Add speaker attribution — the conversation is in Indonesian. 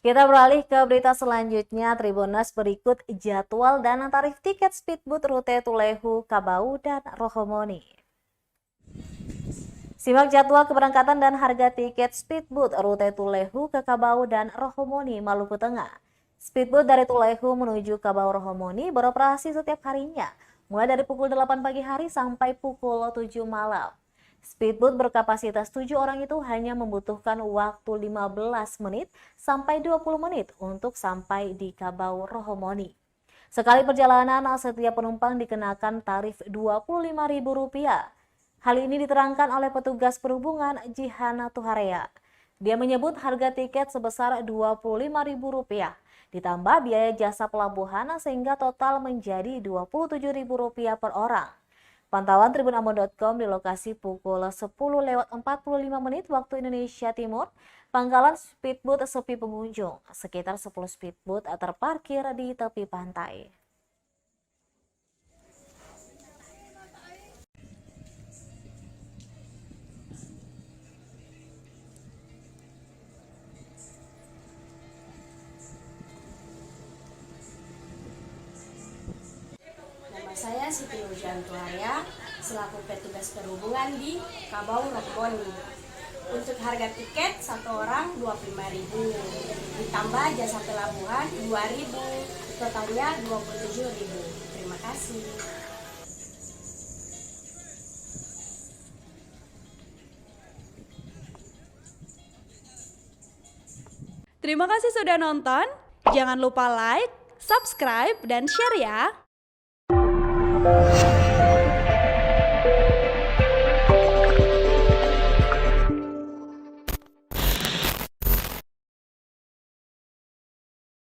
Speaker 1: Kita beralih ke berita selanjutnya. Tribunnews berikut jadwal dan tarif tiket speedboat rute Tulehu, Kabau, dan Rohomoni. Simak jadwal keberangkatan dan harga tiket speedboat rute Tulehu ke Kabau dan Rohomoni, Maluku Tengah. Speedboat dari Tulehu menuju Kabau Rohomoni beroperasi setiap harinya, mulai dari pukul 8 pagi hari sampai pukul 7 malam. Speedboat berkapasitas 7 orang itu hanya membutuhkan waktu 15 menit sampai 20 menit untuk sampai di Kabau Rohomoni. Sekali perjalanan, setiap penumpang dikenakan tarif Rp25.000. Hal ini diterangkan oleh petugas perhubungan Jihana Tuharea. Dia menyebut harga tiket sebesar Rp25.000, ditambah biaya jasa pelabuhan sehingga total menjadi Rp27.000 per orang. Pantauan tribunambon.com di lokasi pukul 10.45 waktu Indonesia Timur, pangkalan speedboat sepi pengunjung. Sekitar 10 speedboat terparkir di tepi pantai.
Speaker 2: Nama saya Siti Nurjan Tuhaya, selaku petugas perhubungan di Kabau Rohomoni. Untuk harga tiket satu orang Rp25.000, ditambah jasa pelabuhan Rp2.000, totalnya Rp27.000. Terima kasih.
Speaker 3: Terima kasih sudah nonton. Jangan lupa like, subscribe, dan share ya.